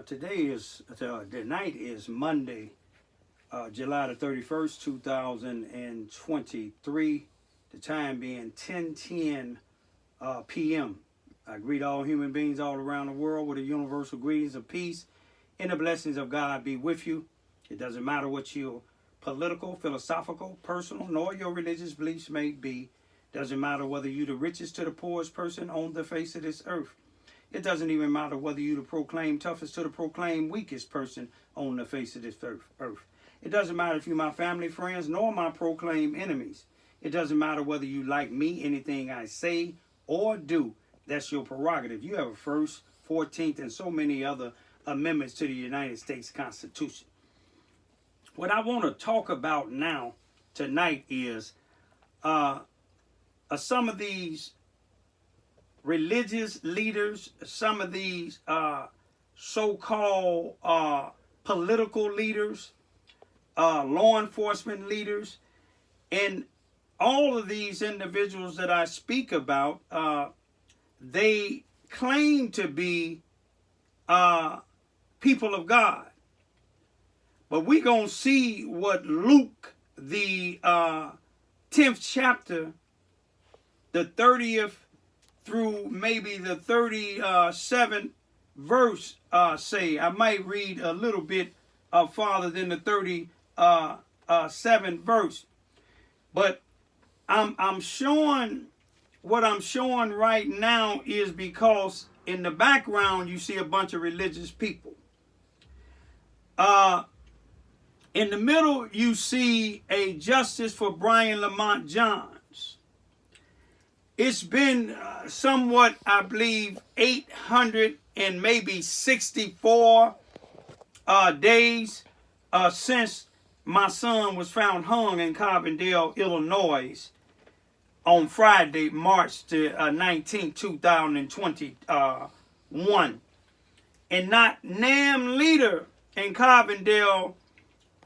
The night is Monday, July the 31st, 2023. The time being 10:10 p.m. I greet all human beings all around the world with a universal greetings of peace and the blessings of God be with you. It doesn't matter what your political, philosophical, personal, nor your religious beliefs may be. Doesn't matter whether you're the richest to the poorest person on the face of this earth. It doesn't even matter whether you the proclaimed toughest to the proclaimed weakest person on the face of this earth. It doesn't matter if you're my family, friends, nor my proclaimed enemies. It doesn't matter whether you like me, anything I say or do. That's your prerogative. You have a First, 14th, and so many other amendments to the United States Constitution. What I want to talk about now, tonight, is some of these religious leaders, some of these so-called political leaders, law enforcement leaders, and all of these individuals that I speak about, they claim to be people of God. But we're going to see what Luke, the 10th chapter, the 30th through maybe the 37th verse say. I might read a little bit farther than the 37th verse. But I'm showing, what I'm showing right now is because in the background you see a bunch of religious people. In the middle you see a justice for Bryan Lamar Johns. It's been somewhat, I believe, 864 days since my son was found hung in Carbondale, Illinois, on Friday, March 19, 2021. And not NAM leader in Carbondale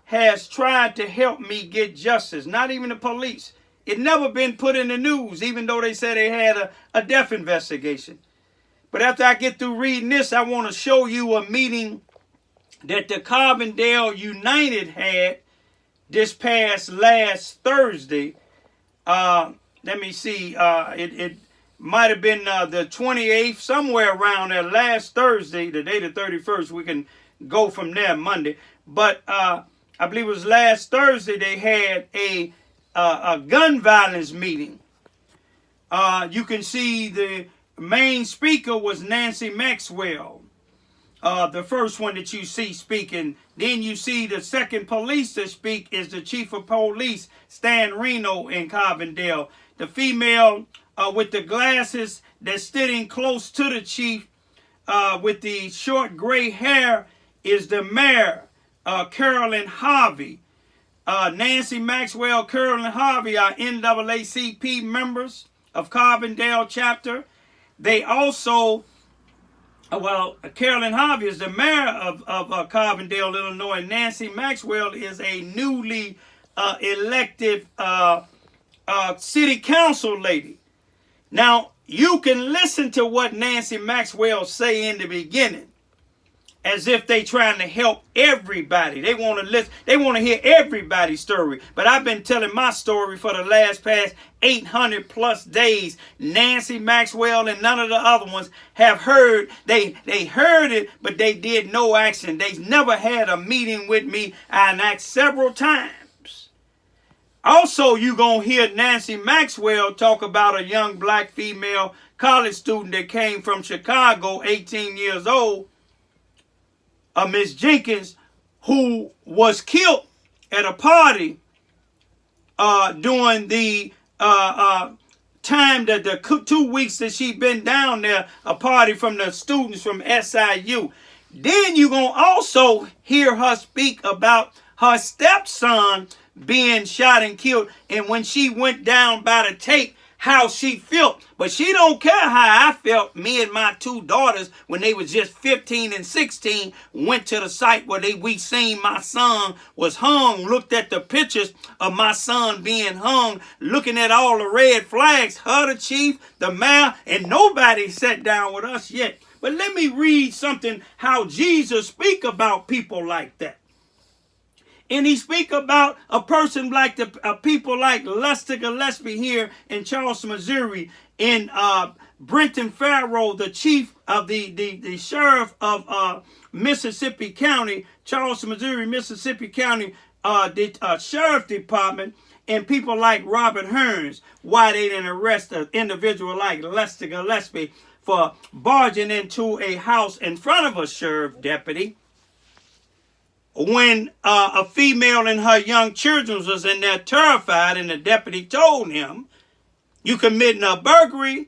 has tried to help me get justice. Not even the police. It never been put in the news, even though they said they had a death investigation. But after I get through reading this, I want to show you a meeting that the Carbondale United had this past last Thursday. Let me see. It might have been the 28th, somewhere around there, last Thursday, the day the 31st. We can go from there Monday. But I believe it was last Thursday they had a gun violence meeting. You can see the main speaker was Nancy Maxwell, the first one that you see speaking. Then you see the second police to speak is the chief of police, Stan Reno in Carbondale. The female with the glasses that's sitting close to the chief with the short gray hair is the mayor, Carolyn Harvey. Nancy Maxwell, Carolyn Harvey are NAACP members of Carbondale chapter. They also, Carolyn Harvey is the mayor of Carbondale, Illinois. Nancy Maxwell is a newly elected city council lady. Now, you can listen to what Nancy Maxwell say in the beginning, as if they trying to help everybody. They want to listen. They want to hear everybody's story. But I've been telling my story for the past 800 plus days. Nancy Maxwell and none of the other ones have heard. They heard it, but they did no action. They never had a meeting with me. I asked several times. Also, you gonna hear Nancy Maxwell talk about a young black female college student that came from Chicago, 18 years old, Miss Jenkins, who was killed at a party during the time that the 2 weeks that she'd been down there, a party from the students from SIU. Then you're going to also hear her speak about her stepson being shot and killed, and when she went down by the tape, how she felt. But she don't care how I felt. Me and my two daughters, when they was just 15 and 16, went to the site where we seen my son was hung, looked at the pictures of my son being hung, looking at all the red flags, her, the chief, the mayor, and nobody sat down with us yet. But let me read something how Jesus speak about people like that. And he speak about a person like people like Lester Gillespie here in Charleston, Missouri, in Brenton Farrow, the chief of the sheriff of Mississippi County, Charleston, Missouri, Mississippi County, the sheriff department, and people like Robert Hearns, why they didn't arrest an individual like Lester Gillespie for barging into a house in front of a sheriff deputy when a female and her young children was in there terrified, and the deputy told him, you committing a burglary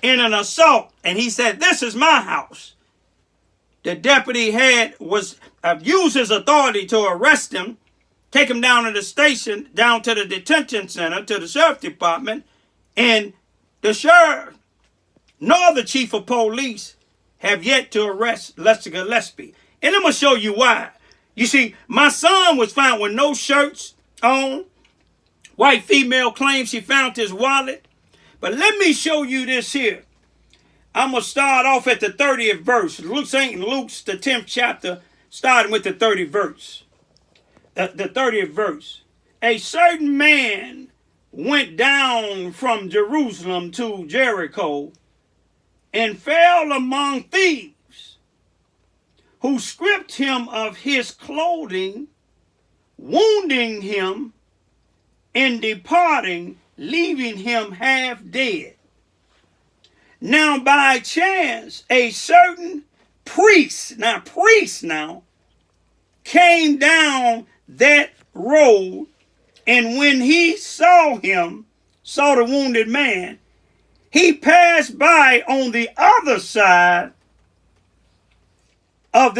and an assault. And he said, this is my house. The deputy used his authority to arrest him, take him down to the station, down to the detention center, to the sheriff department, and the sheriff nor the chief of police have yet to arrest Lester Gillespie. And I'm going to show you why. You see, my son was found with no shirts on. White female claims she found his wallet. But let me show you this here. I'm going to start off at the 30th verse. St. Luke's, the 10th chapter, starting with the 30th verse. The 30th verse. A certain man went down from Jerusalem to Jericho and fell among thieves, who stripped him of his clothing, wounding him, and departing, leaving him half dead. Now by chance, a certain priest came down that road, and when he saw the wounded man, he passed by on the other side on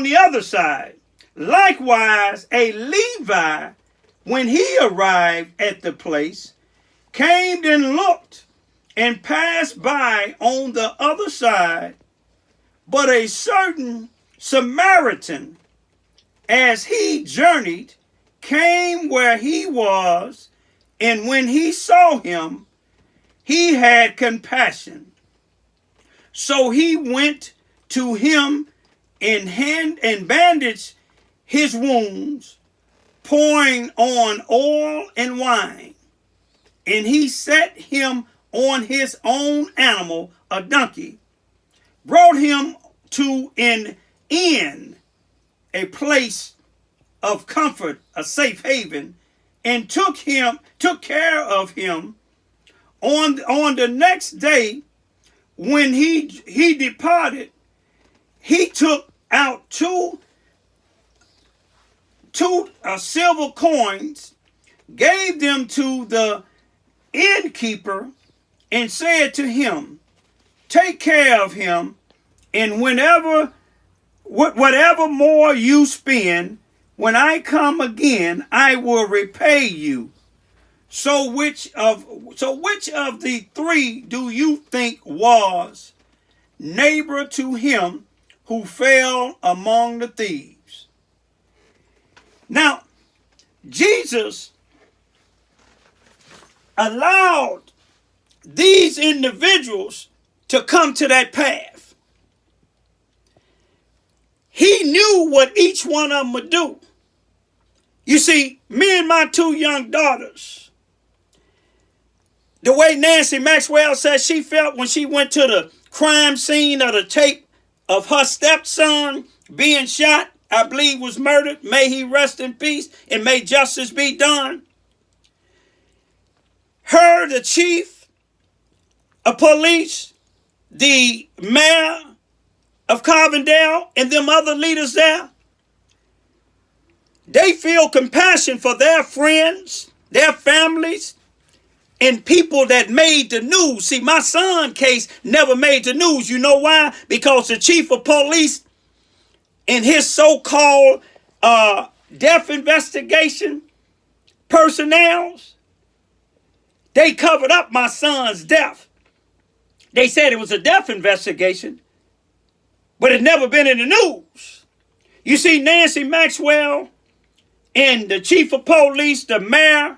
the other side. Likewise, a Levi, when he arrived at the place, came and looked and passed by on the other side. But a certain Samaritan, as he journeyed, came where he was, and when he saw him, he had compassion. So he went to him and bandaged his wounds, pouring on oil and wine. And he set him on his own animal, a donkey, brought him to an inn, a place of comfort, a safe haven, and took care of him. On the next day, when he departed, he took out two silver coins, gave them to the innkeeper, and said to him, take care of him, and whatever more you spend, when I come again, I will repay you. So which of the three do you think was neighbor to him who fell among the thieves? Now, Jesus allowed these individuals to come to that path. He knew what each one of them would do. You see, me and my two young daughters, the way Nancy Maxwell says she felt when she went to the crime scene of the tape of her stepson being shot, I believe was murdered. May he rest in peace and may justice be done. Her, the chief of police, the mayor of Carbondale, and them other leaders there, they feel compassion for their friends, their families, and people that made the news. See, my son's case never made the news. You know why? Because the chief of police and his so-called death investigation personnel, they covered up my son's death. They said it was a death investigation, but it never been in the news. You see, Nancy Maxwell and the chief of police, the mayor,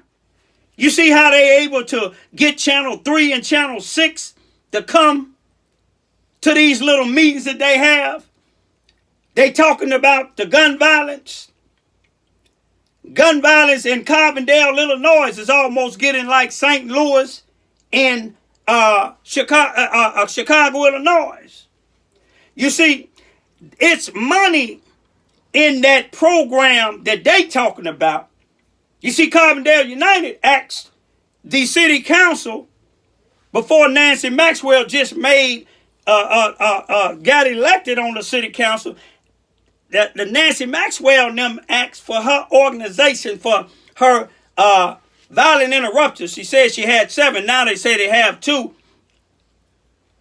you see how they able to get Channel 3 and Channel 6 to come to these little meetings that they have. They talking about the gun violence. Gun violence in Carbondale, Illinois is almost getting like St. Louis in Chicago, Illinois. You see, it's money in that program that they talking about. You see, Carbondale United asked the city council before Nancy Maxwell just got elected on the city council. That the Nancy Maxwell and them asked for her organization for her violent interrupters. She said she had 7. Now they say they have 2.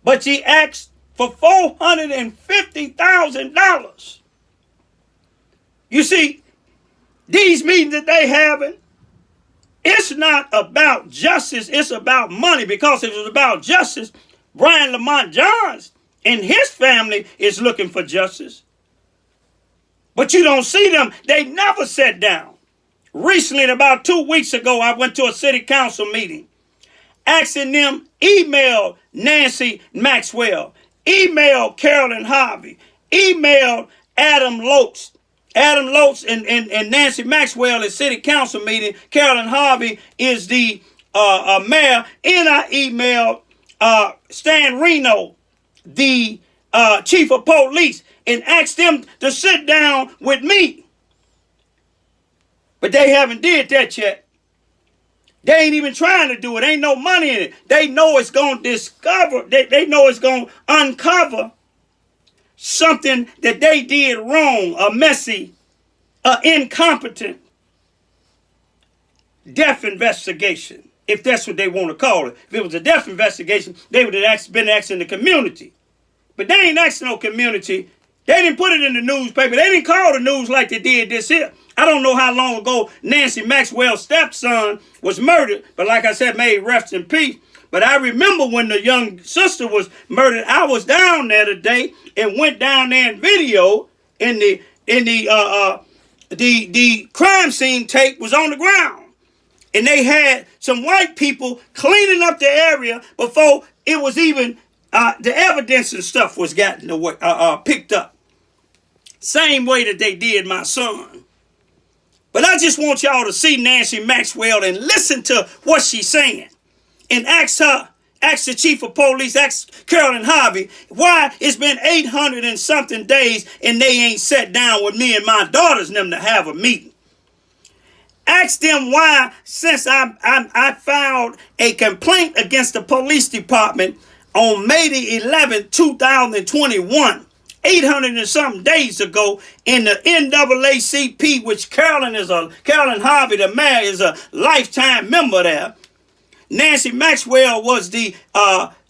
But she asked for $450,000. You see, these meetings that they having, it's not about justice. It's about money. Because if it was about justice, Bryan Lamont Johns and his family is looking for justice. But you don't see them. They never sat down. Recently, about 2 weeks ago, I went to a city council meeting, asking them, email Nancy Maxwell, email Carolyn Harvey, email Adam Lotz. Adam Lotz and Nancy Maxwell at city council meeting. Carolyn Harvey is the mayor. And I emailed Stan Reno, the chief of police, and asked them to sit down with me. But they haven't did that yet. They ain't even trying to do it. Ain't no money in it. They know it's going to discover, they know it's going to uncover something that they did wrong, a messy, incompetent death investigation, if that's what they want to call it. If it was a death investigation, they would have been asking the community. But they ain't asking no community. They didn't put it in the newspaper. They didn't call the news like they did this here. I don't know how long ago Nancy Maxwell's stepson was murdered, but like I said, may he rest in peace. But I remember when the young sister was murdered, I was down there today and went down there and video in the crime scene tape was on the ground. And they had some white people cleaning up the area before it was even the evidence and stuff was gotten away, picked up. Same way that they did my son. But I just want y'all to see Nancy Maxwell and listen to what she's saying. And ask the chief of police, ask Carolyn Harvey, why it's been 800 and something days and they ain't sat down with me and my daughters and them to have a meeting. Ask them why, since I filed a complaint against the police department on May the 11th, 2021, 800 and something days ago in the NAACP, which Carolyn Harvey, the mayor, is a lifetime member there. Nancy Maxwell was the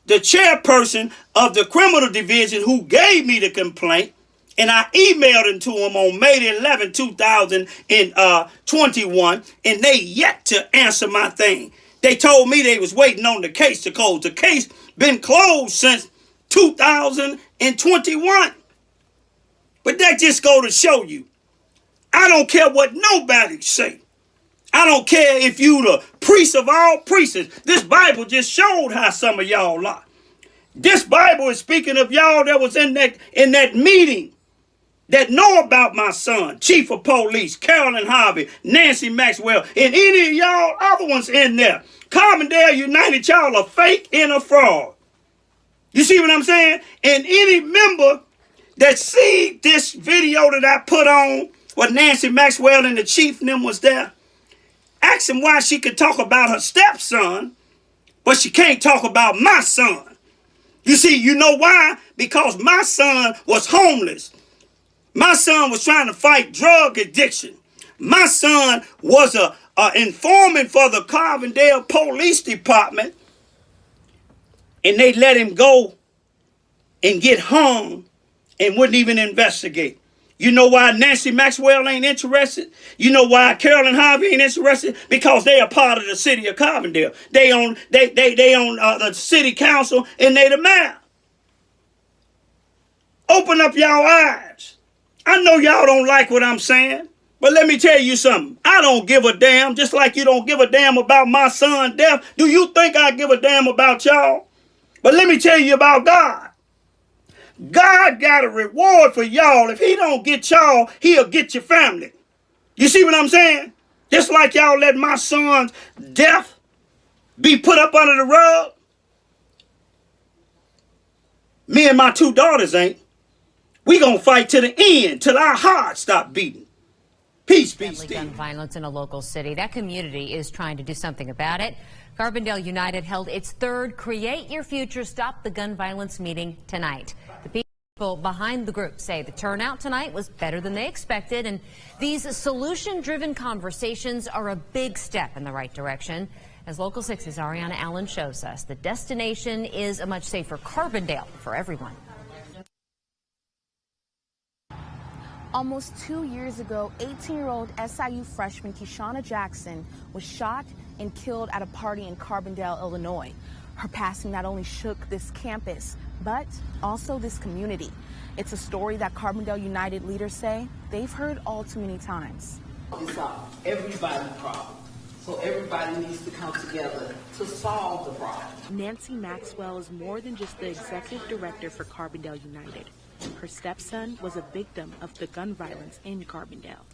chairperson of the criminal division who gave me the complaint, and I emailed it to them on May the 11th, 2021, and they yet to answer my thing. They told me they was waiting on the case to close. The case been closed since 2021. But that just go to show you, I don't care what nobody say. I don't care if you the priest of all priests. This Bible just showed how some of y'all are. This Bible is speaking of y'all that was in that meeting that know about my son, chief of police, Carolyn Harvey, Nancy Maxwell, and any of y'all other ones in there. Carbondale United, y'all are fake and a fraud. You see what I'm saying? And any member that see this video that I put on where Nancy Maxwell and the chief and them was there, ask him why she could talk about her stepson, but she can't talk about my son. You see, you know why? Because my son was homeless. My son was trying to fight drug addiction. My son was a informant for the Carbondale Police Department, and they let him go and get hung and wouldn't even investigate. You know why Nancy Maxwell ain't interested? You know why Carolyn Harvey ain't interested? Because they are part of the city of Carbondale. They own the city council and they the mayor. Open up y'all eyes. I know y'all don't like what I'm saying, but let me tell you something. I don't give a damn, just like you don't give a damn about my son's death. Do you think I give a damn about y'all? But let me tell you about God. God got a reward for y'all. If he don't get y'all, he'll get your family. You see what I'm saying? Just like y'all let my son's death be put up under the rug. Me and my 2 daughters ain't. We gonna fight to the end, till our hearts stop beating. Peace be still. Gun violence in a local city. That community is trying to do something about it. Carbondale United held its 3rd Create Your Future Stop the Gun Violence meeting tonight. The people behind the group say the turnout tonight was better than they expected, and these solution-driven conversations are a big step in the right direction. As Local 6's Ariana Allen shows us, the destination is a much safer Carbondale for everyone. Almost 2 years ago, 18-year-old SIU freshman Keshawna Jackson was shot and killed at a party in Carbondale, Illinois. Her passing not only shook this campus, but also this community. It's a story that Carbondale United leaders say they've heard all too many times. It's everybody's problem. So everybody needs to come together to solve the problem. Nancy Maxwell is more than just the executive director for Carbondale United. Her stepson was a victim of the gun violence in Carbondale.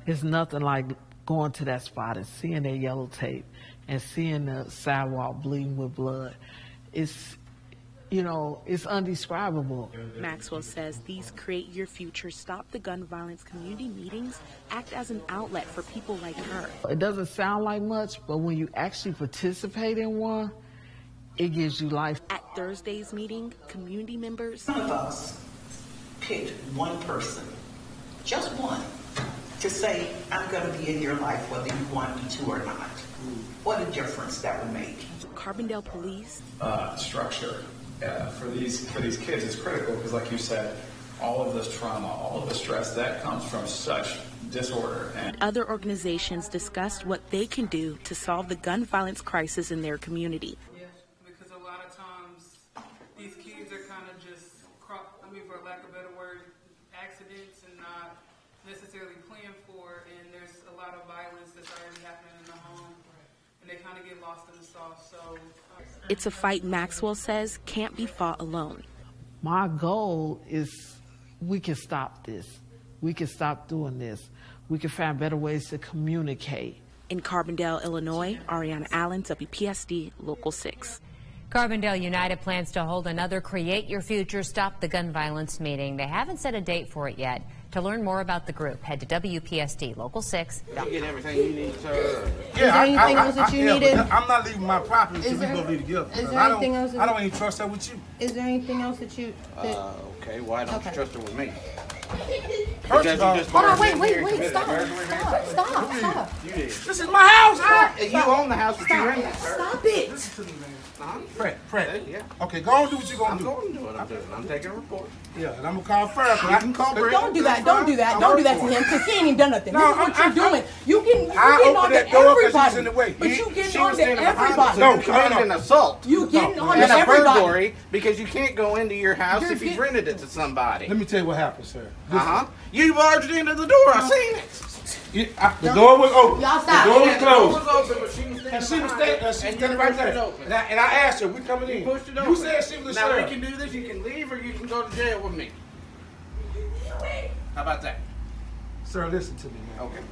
It's nothing like going to that spot and seeing that yellow tape and seeing the sidewalk bleeding with blood. It's, you know, it's undescribable. Maxwell says these Create Your Future Stop the Gun Violence community meetings act as an outlet for people like her. It doesn't sound like much, but when you actually participate in one, it gives you life. At Thursday's meeting, community members Some of us picked one person, just one, to say, I'm going to be in your life whether you want me to or not. What a difference that would make. Carbondale Police. Structure for these kids is critical because, like you said, all of this trauma, all of the stress that comes from such disorder. And Other organizations discussed what they can do to solve the gun violence crisis in their community. Yeah, because a lot of times these kids are kind of just, for lack of a better word, accidents and not necessarily planned for, and there's a lot of violence that's already happening in the home, and they kind of get lost in the sauce. So It's a fight Maxwell says can't be fought alone. My goal is we can stop this. We can stop doing this. We can find better ways to communicate. In Carbondale, Illinois, Ariana Allen, WPSD, Local 6. Carbondale United plans to hold another Create Your Future Stop the Gun Violence meeting. They haven't set a date for it yet. To learn more about the group, head to WPSD Local 6. You get everything you need, sir. Yeah, is there anything else that you needed? I'm not leaving my property until we go leave together. Is there anything else? I don't even trust that with you. Is there anything else that you? Okay, why don't you trust her with me? First of all, hold on, wait, stop. You did. This is my house. You own the house, but you rent it, sir. Stop it. Listen to me, man. Fred. Yeah. Okay, go on do what you're going I'm to do. going to do what I'm doing. I'm taking a report. Yeah, and I'm going to call fire. I can call Bryan. Don't do that to him, because he ain't even done nothing. No, this is what you're doing. You getting I on opened to that door because everybody. she's in the way. But you getting She on was to standing behind us everybody. and committed an assault. You getting on to And a everybody. burglary because you can't go into your house if you've rented it to somebody. Let me tell you what happened, sir. You barged into the door. I seen it. The door was open. Y'all stop. The door was The door closed. was open, but she was standing right there. And I asked her, we coming in. Pushed it over. You said she was a Now we sheriff. can do this. You can leave or you can go to jail with me. How about that? Sir, listen to me, man. Okay.